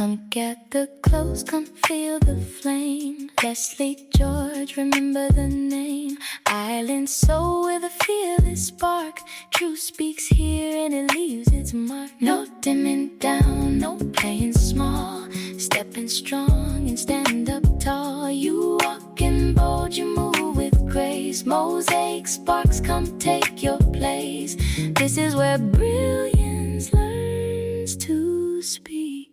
Come gather close, come feel the flame. Lesley, George, remember the name. Island soul with a fearless spark. Truth speaks here and it leaves its mark. No dimming down, no playing small. Stepping strong and stand up tall. You walk in bold, you move with grace. Mosaic Sparks, come take your place. This is where brilliance learns to speak.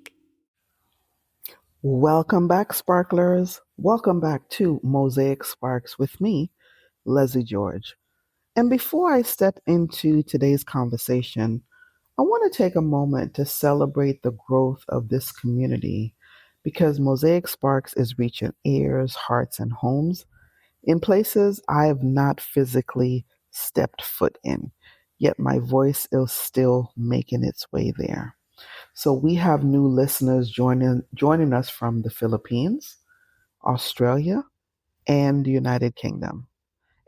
Welcome back, sparklers. Welcome back to Mosaic Sparks with me, Lesley George. And before I step into today's conversation, I want to take a moment to celebrate the growth of this community because Mosaic Sparks is reaching ears, hearts, and homes in places I have not physically stepped foot in, yet my voice is still making its way there. So we have new listeners joining us from the Philippines, Australia, and the United Kingdom.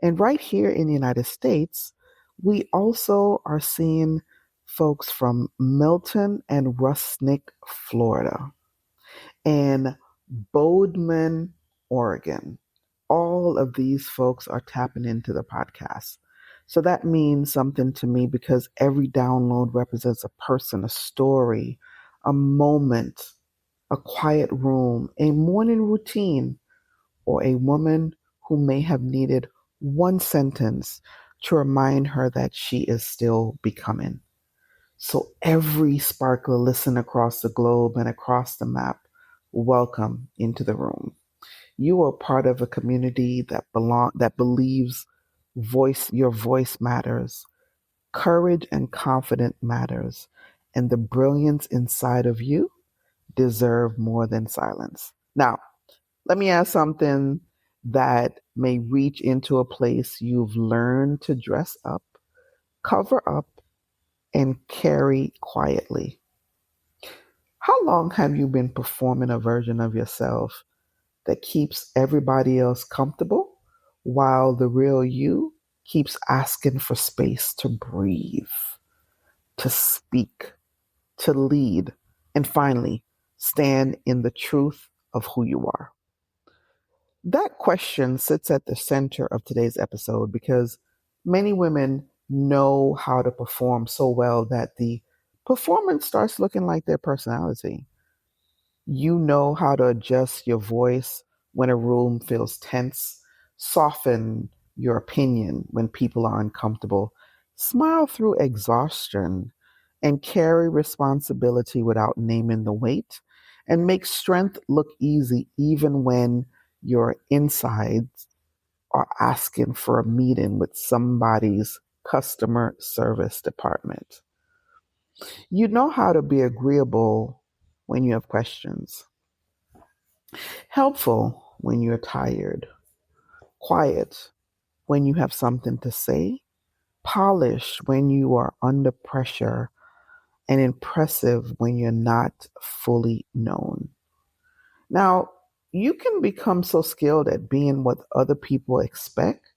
And right here in the United States, we also are seeing folks from Milton and Rusnick, Florida, and Boardman, Oregon. All of these folks are tapping into the podcast. So that means something to me because every download represents a person, a story, a moment, a quiet room, a morning routine, or a woman who may have needed one sentence to remind her that she is still becoming. So every sparkler listen across the globe and across the map, welcome into the room. You are part of a community that believes your voice matters, courage and confidence matters, and the brilliance inside of you deserve more than silence. Now, let me ask something that may reach into a place you've learned to dress up, cover up, and carry quietly. How long have you been performing a version of yourself that keeps everybody else comfortable while the real you keeps asking for space to breathe, to speak, to lead, and finally, stand in the truth of who you are? That question sits at the center of today's episode because many women know how to perform so well that the performance starts looking like their personality. You know how to adjust your voice when a room feels tense, soften your opinion when people are uncomfortable, smile through exhaustion, and carry responsibility without naming the weight, and make strength look easy even when your insides are asking for a meeting with somebody's customer service department. You know how to be agreeable when you have questions, helpful when you're tired, quiet when you have something to say, polished when you are under pressure, and impressive when you're not fully known. Now, you can become so skilled at being what other people expect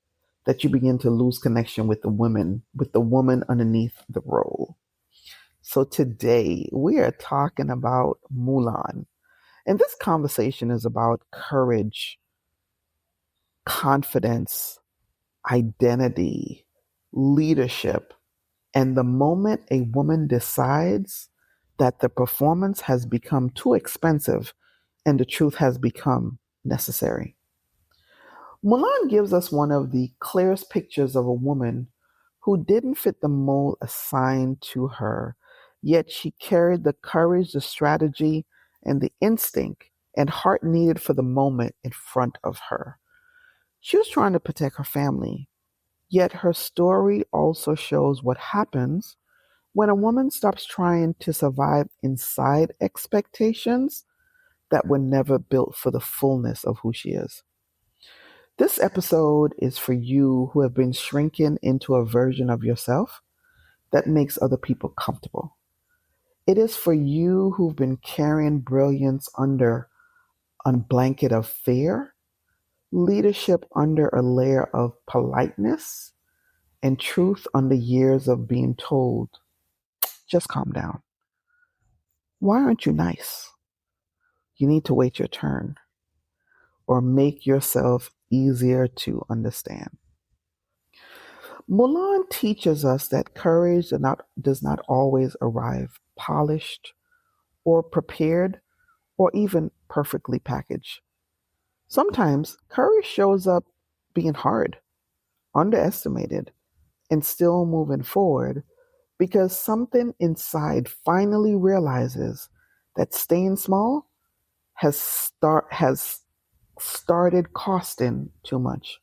that you begin to lose connection with the woman underneath the role. So today we are talking about Mulan. And this conversation is about courage, confidence, identity, leadership, and the moment a woman decides that the performance has become too expensive and the truth has become necessary. Mulan gives us one of the clearest pictures of a woman who didn't fit the mold assigned to her, yet she carried the courage, the strategy, and the instinct and heart needed for the moment in front of her. She was trying to protect her family, yet her story also shows what happens when a woman stops trying to survive inside expectations that were never built for the fullness of who she is. This episode is for you who have been shrinking into a version of yourself that makes other people comfortable. It is for you who've been carrying brilliance under a blanket of fear, leadership under a layer of politeness, and truth under years of being told, just calm down. Why aren't you nice? You need to wait your turn or make yourself easier to understand. Mulan teaches us that courage does not always arrive polished or prepared or even perfectly packaged. Sometimes courage shows up being hard, underestimated, and still moving forward because something inside finally realizes that staying small has started costing too much.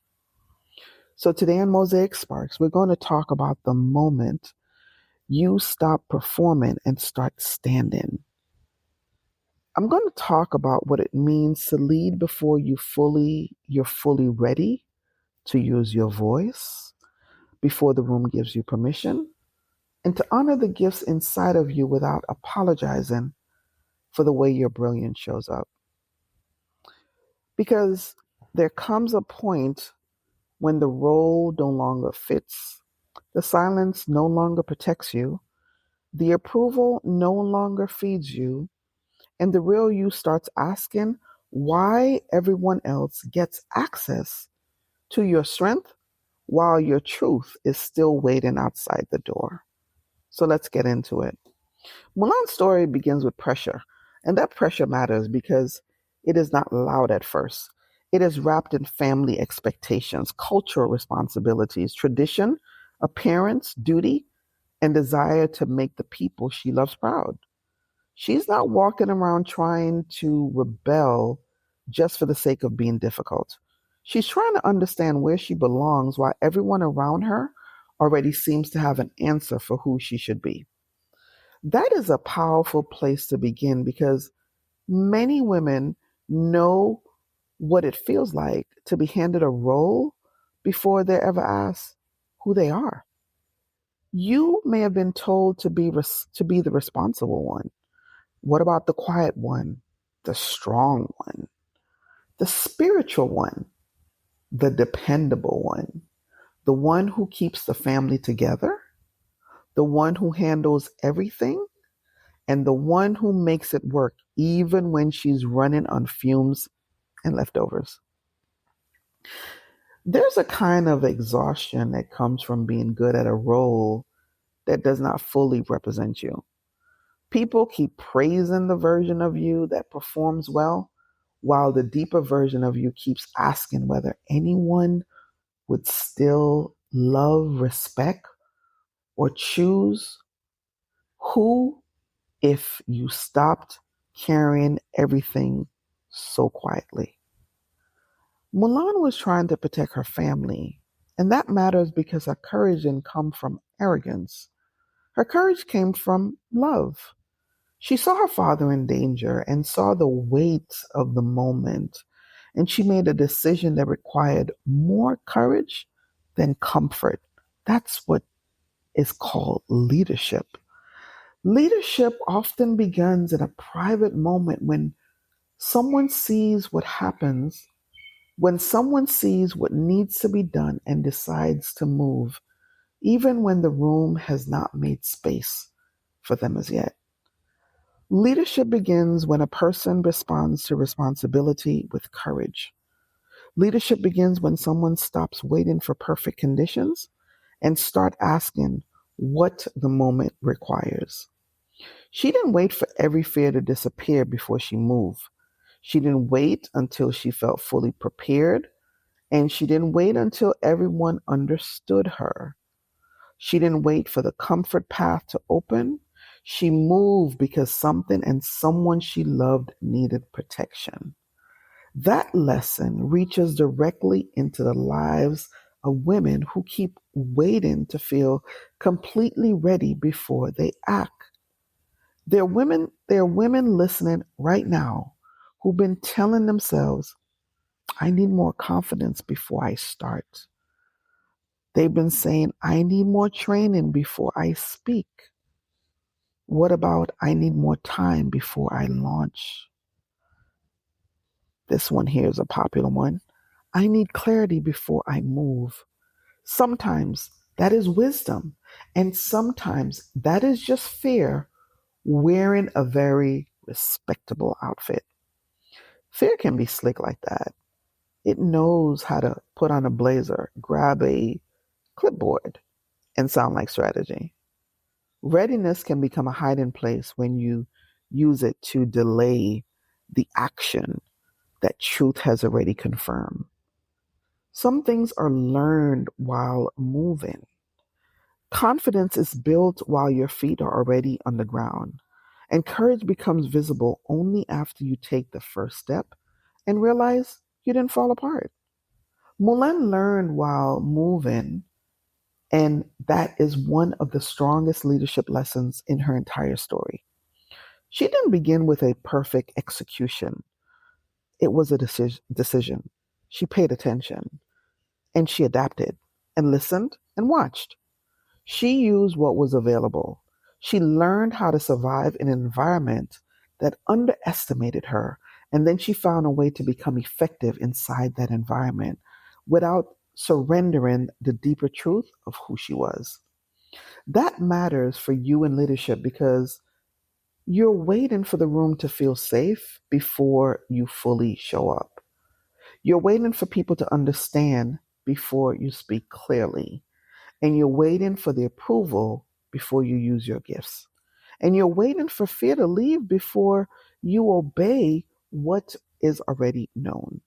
So today on Mosaic Sparks, we're going to talk about the moment you stop performing and start standing. I'm going to talk about what it means to lead before you're fully ready to use your voice, before the room gives you permission, and to honor the gifts inside of you without apologizing for the way your brilliance shows up. Because there comes a point when the role no longer fits, the silence no longer protects you, the approval no longer feeds you, and the real you starts asking why everyone else gets access to your strength while your truth is still waiting outside the door. So let's get into it. Mulan's story begins with pressure, and that pressure matters because it is not loud at first. It is wrapped in family expectations, cultural responsibilities, tradition, appearance, duty, and desire to make the people she loves proud. She's not walking around trying to rebel just for the sake of being difficult. She's trying to understand where she belongs while everyone around her already seems to have an answer for who she should be. That is a powerful place to begin because many women know what it feels like to be handed a role before they're ever asked who they are. You may have been told to be the responsible one. What about the quiet one, the strong one, the spiritual one, the dependable one, the one who keeps the family together, the one who handles everything, and the one who makes it work even when she's running on fumes and leftovers? There's a kind of exhaustion that comes from being good at a role that does not fully represent you. People keep praising the version of you that performs well, while the deeper version of you keeps asking whether anyone would still love, respect, or choose who if you stopped carrying everything so quietly. Mulan was trying to protect her family, and that matters because her courage didn't come from arrogance. Her courage came from love. She saw her father in danger and saw the weight of the moment, and she made a decision that required more courage than comfort. That's what is called leadership. Leadership often begins in a private moment someone sees what happens, when someone sees what needs to be done and decides to move, even when the room has not made space for them as yet. Leadership begins when a person responds to responsibility with courage. Leadership begins when someone stops waiting for perfect conditions and start asking what the moment requires. She didn't wait for every fear to disappear before she moved. She didn't wait until she felt fully prepared, and she didn't wait until everyone understood her. She didn't wait for the comfort path to open. She moved because something and someone she loved needed protection. That lesson reaches directly into the lives of women who keep waiting to feel completely ready before they act. There are women listening right now who've been telling themselves, I need more confidence before I start. They've been saying, I need more training before I speak. What about I need more time before I launch? This one here is a popular one. I need clarity before I move. Sometimes that is wisdom, and sometimes that is just fear wearing a very respectable outfit. Fear can be slick like that. It knows how to put on a blazer, grab a clipboard, and sound like strategy. Readiness can become a hiding place when you use it to delay the action that truth has already confirmed. Some things are learned while moving. Confidence is built while your feet are already on the ground. And courage becomes visible only after you take the first step and realize you didn't fall apart. Mulan learned while moving, and that is one of the strongest leadership lessons in her entire story. She didn't begin with a perfect execution, it was a decision. She paid attention and she adapted and listened and watched. She used what was available. She learned how to survive in an environment that underestimated her, and then she found a way to become effective inside that environment without surrendering the deeper truth of who she was. That matters for you in leadership because you're waiting for the room to feel safe before you fully show up. You're waiting for people to understand before you speak clearly. And you're waiting for the approval before you use your gifts. And you're waiting for fear to leave before you obey what is already known.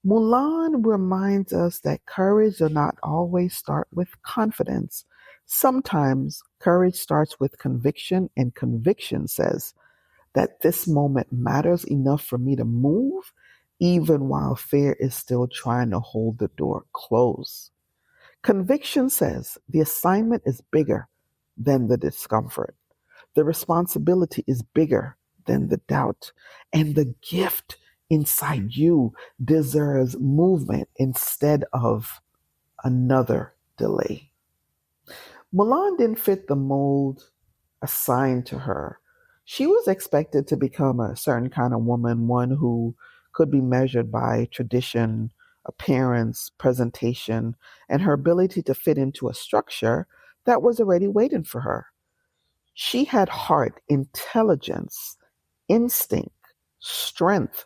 Mulan reminds us that courage does not always start with confidence. Sometimes courage starts with conviction, and conviction says that this moment matters enough for me to move, even while fear is still trying to hold the door closed. Conviction says the assignment is bigger than the discomfort. The responsibility is bigger than the doubt. And the gift inside you deserves movement instead of another delay. Mulan didn't fit the mold assigned to her. She was expected to become a certain kind of woman, one who could be measured by tradition, appearance, presentation, and her ability to fit into a structure that was already waiting for her. She had heart, intelligence, instinct, strength,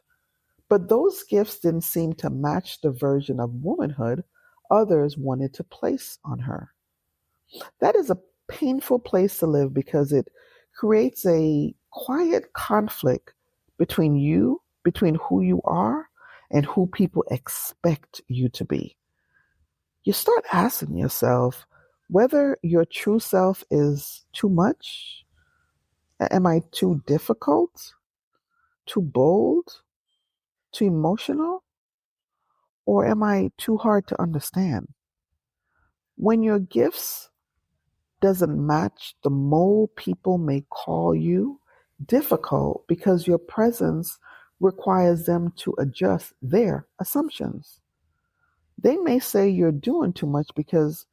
but those gifts didn't seem to match the version of womanhood others wanted to place on her. That is a painful place to live because it creates a quiet conflict between who you are, and who people expect you to be. You start asking yourself whether your true self is too much. Am I too difficult, too bold, too emotional, or am I too hard to understand? When your gifts doesn't match the mold, people may call you difficult because your presence requires them to adjust their assumptions. They may say you're doing too much because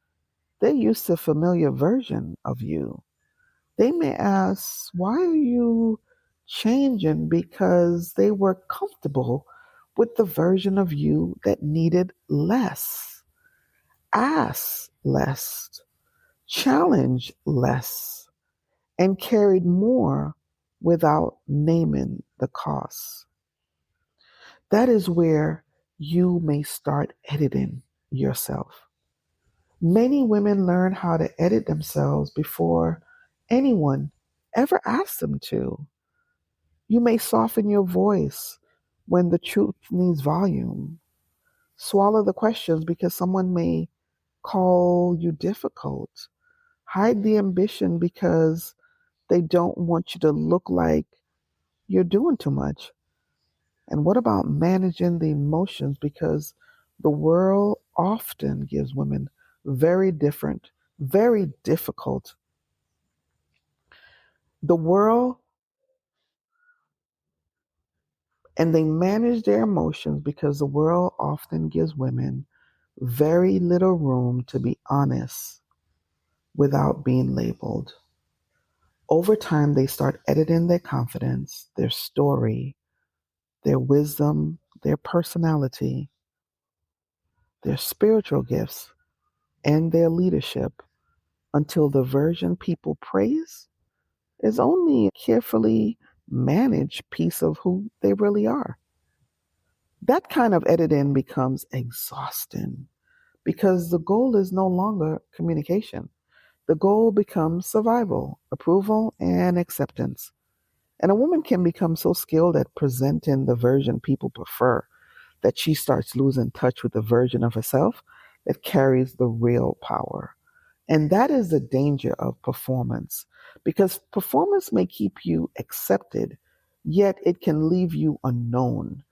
they're used to a familiar version of you. They may ask, why are you changing? Because they were comfortable with the version of you that needed less, asked less, challenged less, and carried more without naming the cost. That is where you may start editing yourself. Many women learn how to edit themselves before anyone ever asks them to. You may soften your voice when the truth needs volume. Swallow the questions because someone may call you difficult. Hide the ambition because they don't want you to look like you're doing too much. And what about managing the emotions? Because the world often gives women very different, very difficult. The world, and they manage their emotions because the world often gives women very little room to be honest without being labeled. Over time, they start editing their confidence, their story, their wisdom, their personality, their spiritual gifts, and their leadership until the version people praise is only a carefully managed piece of who they really are. That kind of editing becomes exhausting because the goal is no longer communication. The goal becomes survival, approval, and acceptance. And a woman can become so skilled at presenting the version people prefer that she starts losing touch with the version of herself that carries the real power. And that is the danger of performance, because performance may keep you accepted, yet it can leave you unknown.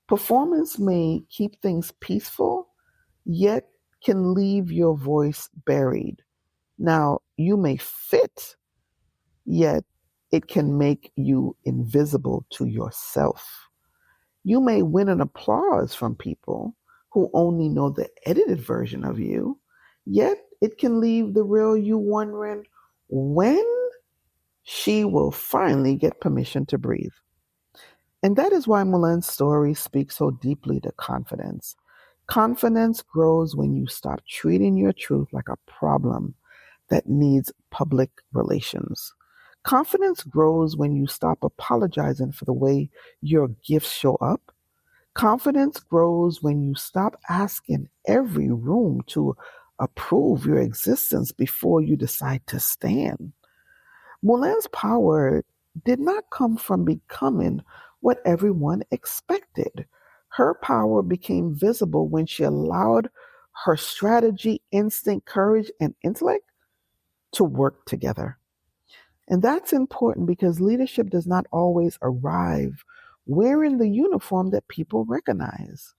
Performance may keep things peaceful, yet can leave your voice buried. Now, you may fit, yet it can make you invisible to yourself. You may win an applause from people who only know the edited version of you, yet it can leave the real you wondering when she will finally get permission to breathe. And that is why Mulan's story speaks so deeply to confidence. Confidence grows when you stop treating your truth like a problem that needs public relations. Confidence grows when you stop apologizing for the way your gifts show up. Confidence grows when you stop asking every room to approve your existence before you decide to stand. Mulan's power did not come from becoming what everyone expected. Her power became visible when she allowed her strategy, instinct, courage, and intellect to work together. And that's important because leadership does not always arrive wearing the uniform that people recognize.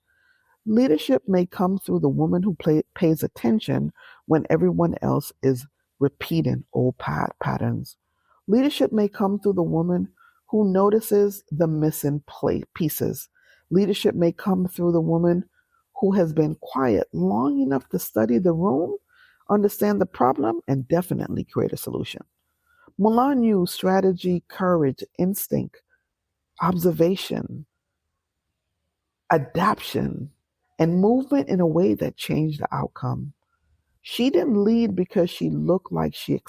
Leadership may come through the woman who pays attention when everyone else is repeating old patterns. Leadership may come through the woman who notices the missing pieces. Leadership may come through the woman who has been quiet long enough to study the room, understand the problem, and definitely create a solution. Mulan used strategy, courage, instinct, observation, adaptation, and movement in a way that changed the outcome. She didn't lead because she looked like she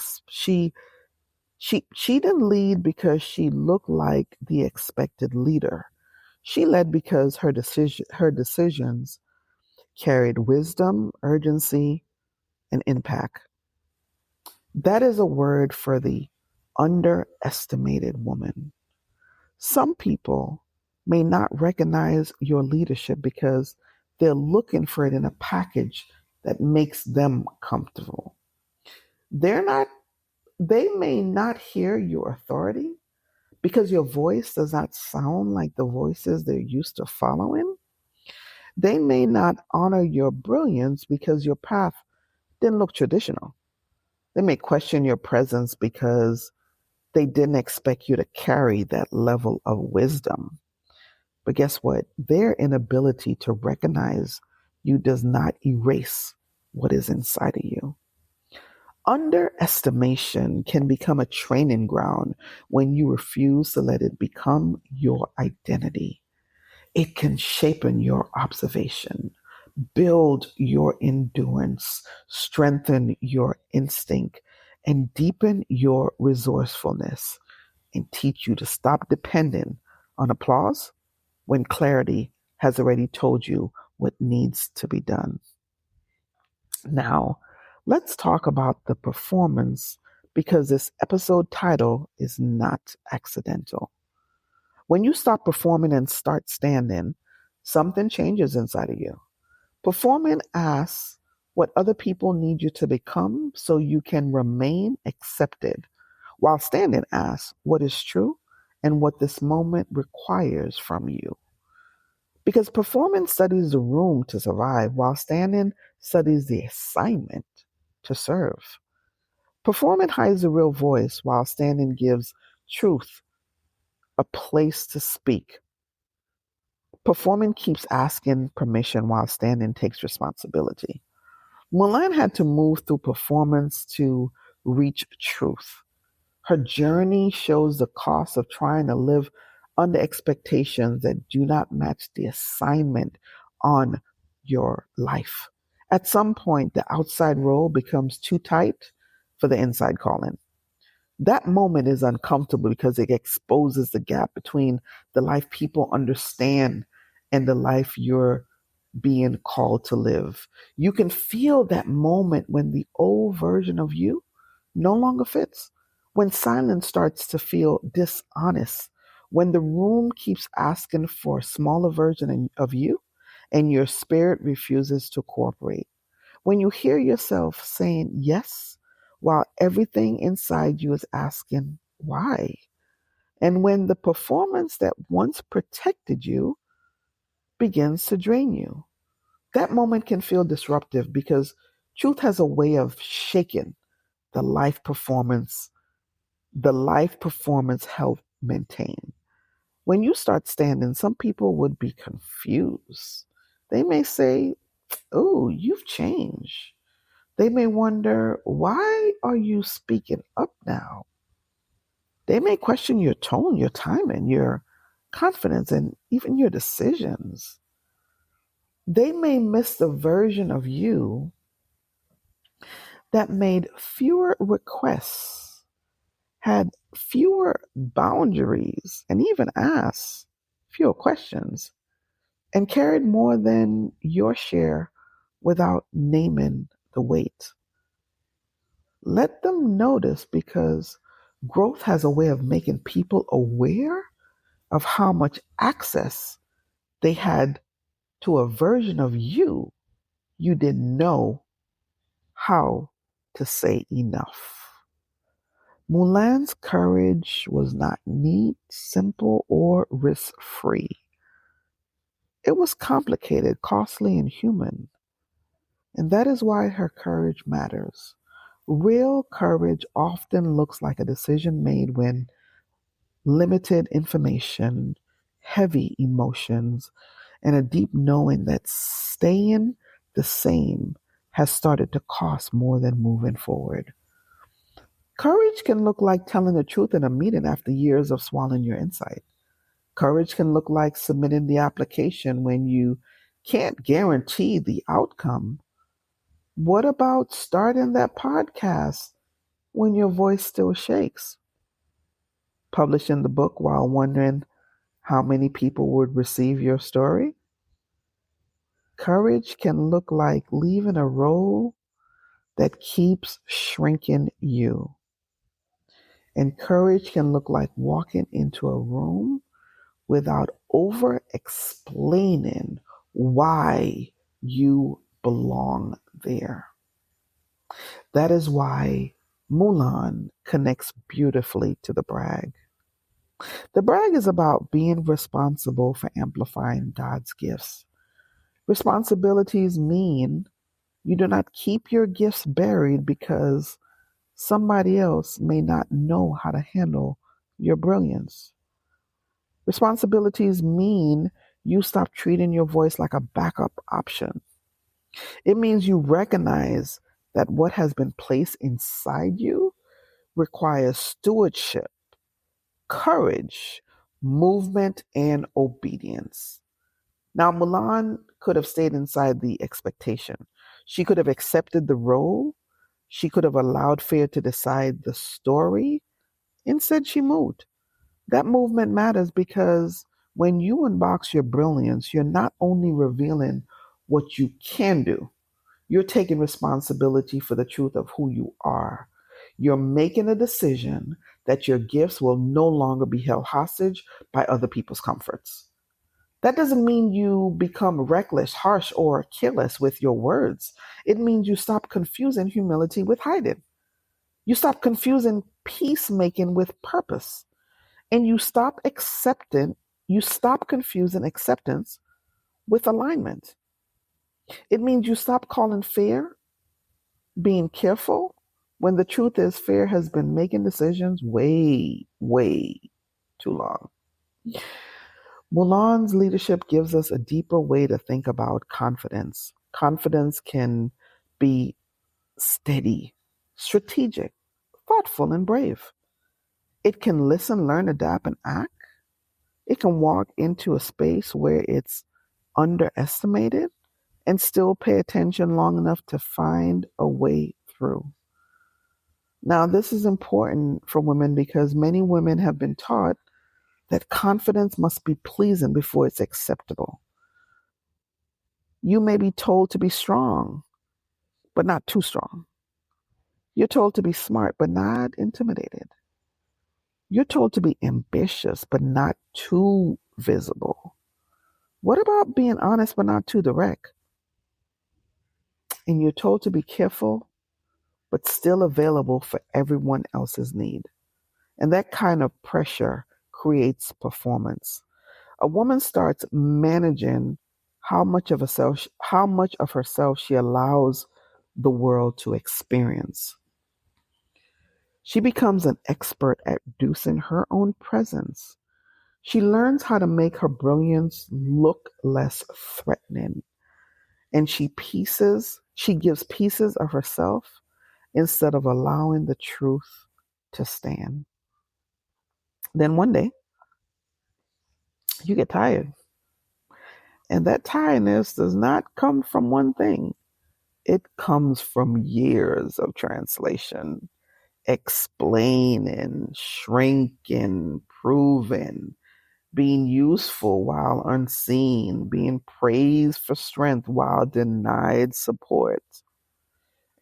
didn't lead because she looked like the expected leader. She led because her decisions carried wisdom, urgency, and impact. That is a word for the underestimated woman. Some people may not recognize your leadership because they're looking for it in a package that makes them comfortable. They're not they may not hear your authority because your voice does not sound like the voices they're used to following. They may not honor your brilliance because your path didn't look traditional. They may question your presence because they didn't expect you to carry that level of wisdom. But guess what? Their inability to recognize you does not erase what is inside of you. Underestimation can become a training ground when you refuse to let it become your identity. It can shapen your observation, build your endurance, strengthen your instinct, and deepen your resourcefulness, and teach you to stop depending on applause when clarity has already told you what needs to be done. Now, let's talk about the performance because this episode title is not accidental. When you stop performing and start standing, something changes inside of you. Performing asks what other people need you to become so you can remain accepted, while standing asks what is true and what this moment requires from you. Because performance studies the room to survive, while standing studies the assignment to serve. Performing hides the real voice, while standing gives truth a place to speak. Performing keeps asking permission, while standing takes responsibility. Mulan had to move through performance to reach truth. Her journey shows the cost of trying to live under expectations that do not match the assignment on your life. At some point, the outside role becomes too tight for the inside calling. That moment is uncomfortable because it exposes the gap between the life people understand and the life you're being called to live. You can feel that moment when the old version of you no longer fits, when silence starts to feel dishonest, when the room keeps asking for a smaller version of you and your spirit refuses to cooperate. When you hear yourself saying yes while everything inside you is asking why. And when the performance that once protected you begins to drain you. That moment can feel disruptive because truth has a way of shaking the life performance, the life performance help maintain. When you start standing, some people would be confused. They may say, "Oh, you've changed." They may wonder, "Why are you speaking up now?" They may question your tone, your timing, your confidence, and even your decisions. They may miss the version of you that made fewer requests, had fewer boundaries, and even asked fewer questions, and carried more than your share without naming the weight. Let them notice because growth has a way of making people aware of how much access they had to a version of you you didn't know how to say enough. Mulan's courage was not neat, simple, or risk free. It was complicated, costly, and human. And that is why her courage matters. Real courage often looks like a decision made when limited information, heavy emotions, and a deep knowing that staying the same has started to cost more than moving forward. Courage can look like telling the truth in a meeting after years of swallowing your insight. Courage can look like submitting the application when you can't guarantee the outcome. What about starting that podcast when your voice still shakes? Publishing the book while wondering how many people would receive your story? Courage can look like leaving a role that keeps shrinking you. And courage can look like walking into a room without over explaining why you belong there. That is why Mulan connects beautifully to the brag. The brag is about being responsible for amplifying God's gifts. Responsibilities mean you do not keep your gifts buried because somebody else may not know how to handle your brilliance. Responsibilities mean you stop treating your voice like a backup option. It means you recognize that what has been placed inside you requires stewardship, courage, movement, and obedience. Now, Mulan could have stayed inside the expectation. She could have accepted the role. She could have allowed fear to decide the story. Instead, she moved. That movement matters because when you unbox your brilliance, you're not only revealing what you can do, you're taking responsibility for the truth of who you are. You're making a decision that your gifts will no longer be held hostage by other people's comforts. That doesn't mean you become reckless, harsh, or careless with your words. It means you stop confusing humility with hiding. You stop confusing peacemaking with purpose. And you stop confusing acceptance with alignment. It means you stop calling fear being careful when the truth is fear has been making decisions way too long. Mulan's leadership gives us a deeper way to think about confidence. Confidence can be steady, strategic, thoughtful, and brave. It can listen, learn, adapt, and act. It can walk into a space where it's underestimated and still pay attention long enough to find a way through. Now, this is important for women because many women have been taught that confidence must be pleasing before it's acceptable. You may be told to be strong, but not too strong. You're told to be smart, but not intimidated. You're told to be ambitious, but not too visible. What about being honest, but not too direct? And you're told to be careful, but still available for everyone else's need. And that kind of pressure creates performance. A woman starts managing how much of herself she allows the world to experience. She becomes an expert at reducing her own presence. She learns how to make her brilliance look less threatening, and she gives pieces of herself instead of allowing the truth to stand. Then one day you get tired, and that tiredness does not come from one thing. It comes from years of translation, explaining, shrinking, proving, being useful while unseen, being praised for strength while denied support,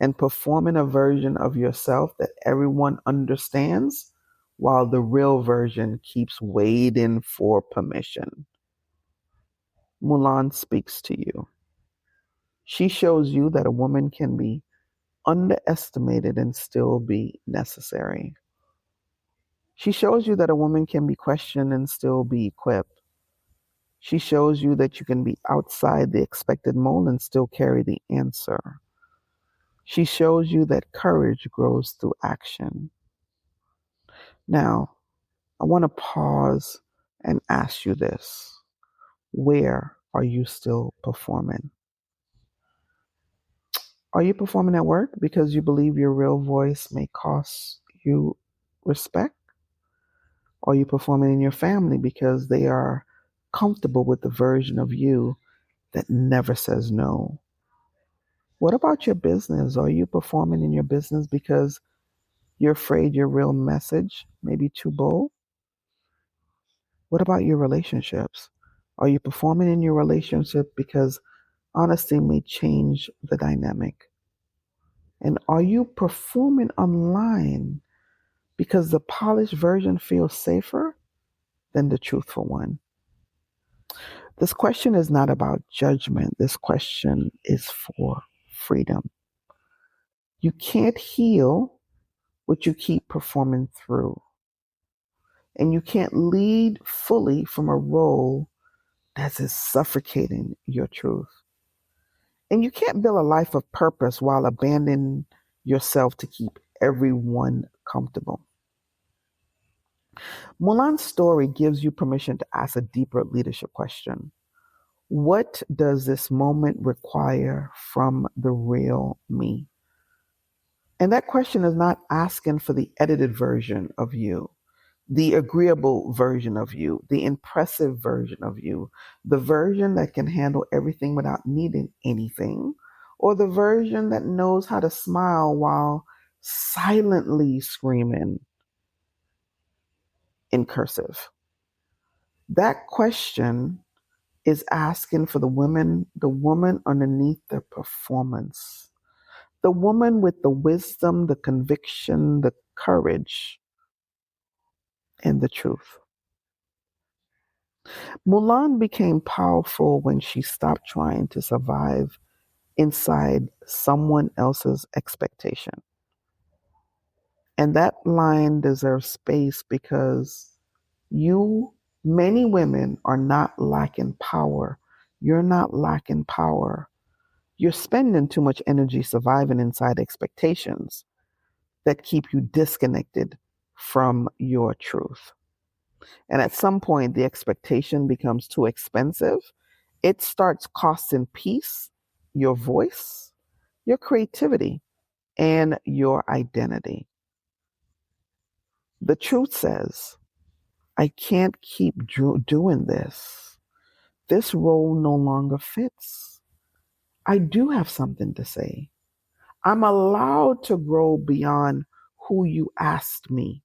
and performing a version of yourself that everyone understands while the real version keeps waiting for permission. Mulan speaks to you. She shows you that a woman can be underestimated and still be necessary. She shows you that a woman can be questioned and still be equipped. She shows you that you can be outside the expected mold and still carry the answer. She shows you that courage grows through action. Now, I want to pause and ask you this. Where are you still performing? Are you performing at work because you believe your real voice may cost you respect? Are you performing in your family because they are comfortable with the version of you that never says no? What about your business? Are you performing in your business because you're afraid your real message may be too bold? What about your relationships? Are you performing in your relationship because honesty may change the dynamic? And are you performing online because the polished version feels safer than the truthful one? This question is not about judgment. This question is for freedom. You can't heal what you keep performing through. And you can't lead fully from a role that is suffocating your truth. And you can't build a life of purpose while abandoning yourself to keep everyone comfortable. Mulan's story gives you permission to ask a deeper leadership question. What does this moment require from the real me? And that question is not asking for the edited version of you, the agreeable version of you, the impressive version of you, the version that can handle everything without needing anything, or the version that knows how to smile while silently screaming in cursive. That question is asking for the woman underneath the performance, the woman with the wisdom, the conviction, the courage, and the truth. Mulan became powerful when she stopped trying to survive inside someone else's expectation. And that line deserves space because many women are not lacking power. You're not lacking power. You're spending too much energy surviving inside expectations that keep you disconnected from your truth. And at some point, the expectation becomes too expensive. It starts costing peace, your voice, your creativity, and your identity. The truth says, I can't keep doing this. This role no longer fits. I do have something to say. I'm allowed to grow beyond who you asked me.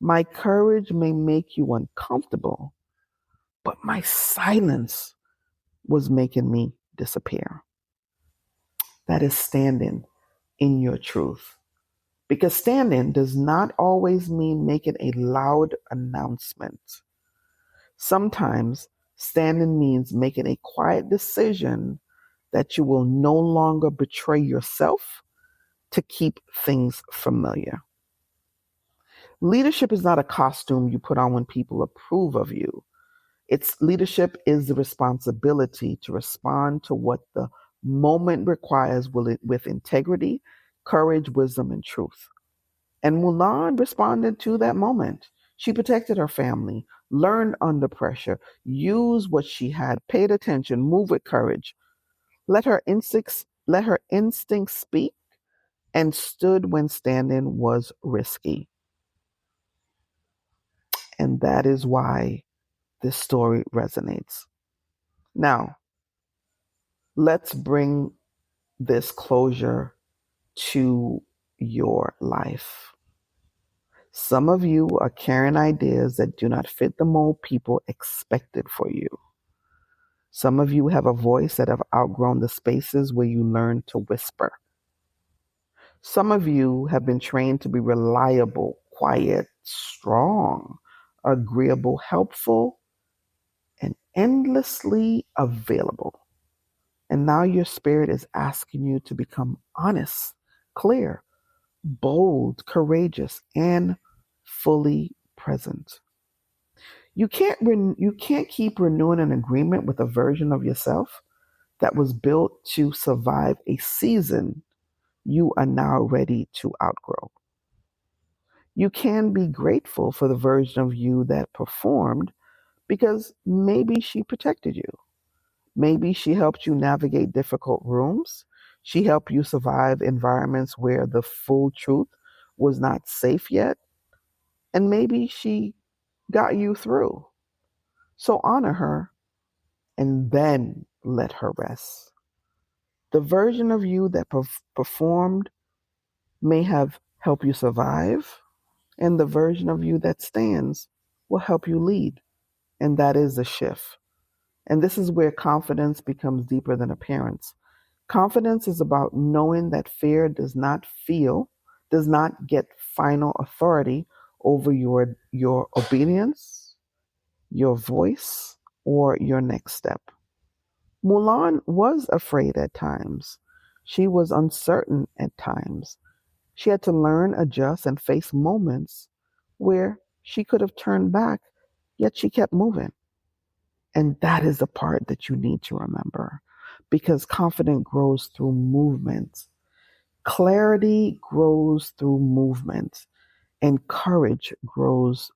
My courage may make you uncomfortable, but my silence was making me disappear. That is standing in your truth. Because standing does not always mean making a loud announcement. Sometimes standing means making a quiet decision that you will no longer betray yourself to keep things familiar. Leadership is not a costume you put on when people approve of you. Its leadership is the responsibility to respond to what the moment requires with integrity, courage, wisdom, and truth. And Mulan responded to that moment. She protected her family, learned under pressure, used what she had, paid attention, moved with courage, let her instincts speak, and stood when standing was risky. And that is why this story resonates. Now, let's bring this closure to your life. Some of you are carrying ideas that do not fit the mold people expected for you. Some of you have a voice that have outgrown the spaces where you learn to whisper. Some of you have been trained to be reliable, quiet, strong, agreeable, helpful, and endlessly available. And now your spirit is asking you to become honest, clear, bold, courageous, and fully present. You can't keep renewing an agreement with a version of yourself that was built to survive a season you are now ready to outgrow. You can be grateful for the version of you that performed because maybe she protected you. Maybe she helped you navigate difficult rooms. She helped you survive environments where the full truth was not safe yet. And maybe she got you through. So honor her and then let her rest. The version of you that performed may have helped you survive, and the version of you that stands will help you lead. And that is the shift. And this is where confidence becomes deeper than appearance. Confidence is about knowing that fear does not get final authority over your obedience, your voice, or your next step. Mulan was afraid at times. She was uncertain at times. She had to learn, adjust, and face moments where she could have turned back, yet she kept moving. And that is the part that you need to remember because confidence grows through movement. Clarity grows through movement, and courage grows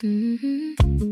Mhm.